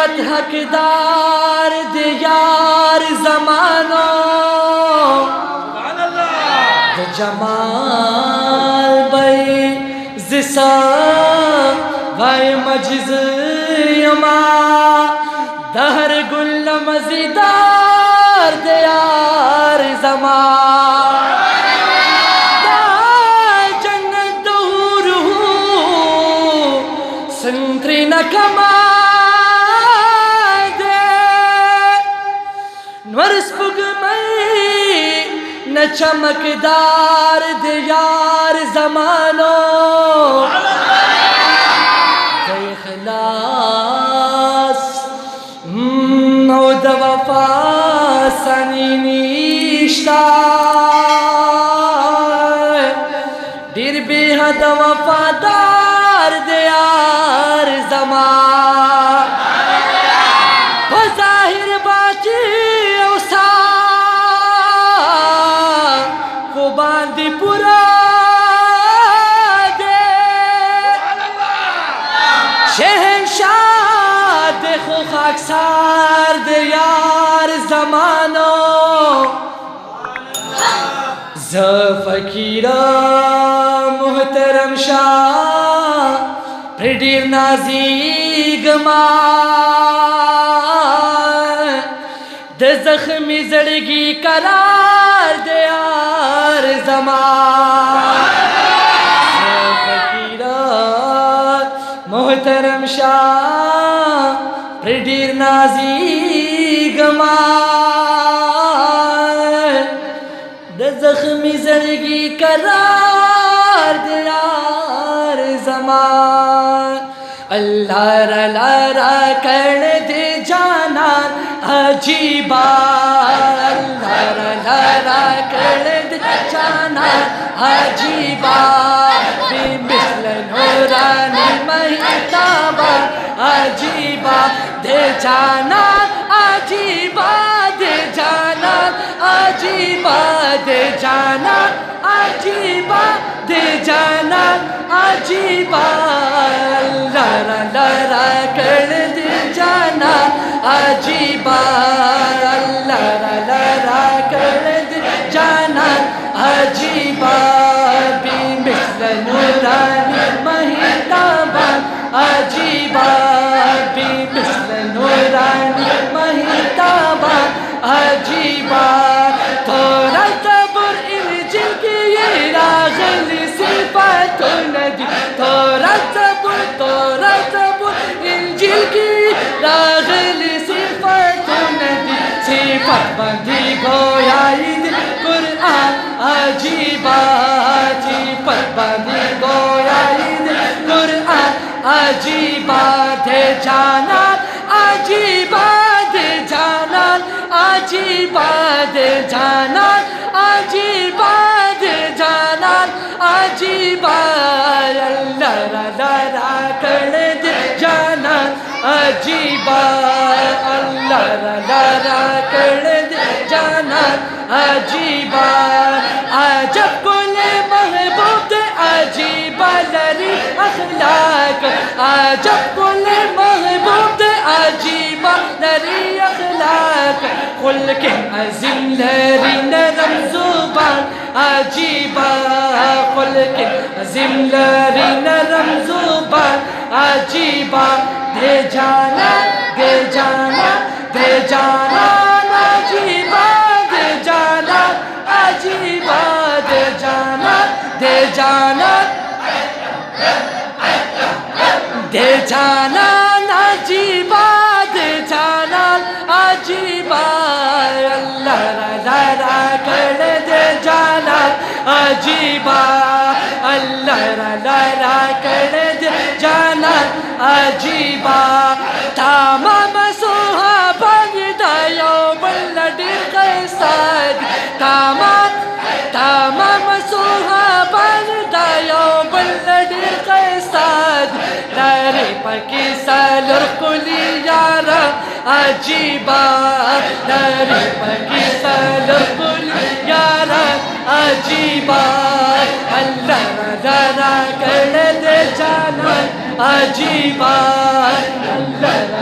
सिफत हकदार दे यार ज़मानो दे जमाल बई जिसा वाय मजिज़ यमा दहर गुल मज़ीदार दे यार ज़मान दा जन्नत दूर हूँ संतरी न कमा न चमकदार दे यार ज़मानो दे इख़लास ओ द वफ़ा सनी निश्ता दिर बेहद वफ़ादार दे यार ज़मान ज़ाहिर बाती बांदीपुरा दे शहंशाह देखो खाकसार दे यार ज़मानो ज़ फ़कीरा मुहतरम शाह प्रेडीर नाज़ीगमा दे ज़ख्मी ज़ड़गी करार दे यार ज़मान फ़कीरा मुहतरम शाह प्रेडीर नाज़ीगमा दे ज़ख्मी ज़ड़गी करार दे यार ज़मान अल्लाह रा कर दे जाना अजीबा अल्लाह रा कर दे जाना अजीबा बेमिसल नूरानी महताबा अजीबा दे जाना अजीबा दे जाना अजीबा दे जाना अजीबा दे जाना अजीबा अल्लाह रा कर दे जाना अजीबा अल्लाह रा कर दे जाना अजीबा बेमिसल नूरानी महताबा अजीबा बेमिसल नूरानी महताबा अजीबा तोरा ज़बूर इंजील की ये राग़ली सिफ़त नदी तोरा ज़बूर इंजील की राग़ली सिफ़त नदी सिफ़त बंदी गोयाई दे कुरान अजीबा सिफ़त बंदी गोयाई दे कुरान अजीबा दे जाना अजीबा दे जाना अजीबा दे जाना अजीबा दे जाना अजीबा अल्लाह रा कर दे जाना अजीबा अल्लाह रा कर दे जाना अजीबा अजब कुल महबूब दे अजीबा लरी अखलाक अजब कुल महबूब दे अजीबा लरी अखलाक कुल के अज़ीम लरी नरम ज़ुबान अजीबा कुल के अज़ीम लरी नरम ज़ुबान अजीबा दे जाना दे जाना दे जाना अजीबा दे जाना अजीबा दे जाना दे जाना दे जाना अजीबा दे जाना अजीबा अल्लाह रा कर दे जाना अजीबा अल्लाह रा कर दे जाना अजीबा तमाम सुहाबा दायो बल्लडी कैसाद तमाम सुहाबा दायो बल्लडी कैसाद नारे पकी सालर कुली यारा अजीबा नारे पकी सालर कुली यारा अजीबा अल्लाह रा कर दे जाना अजीबा अल्लाह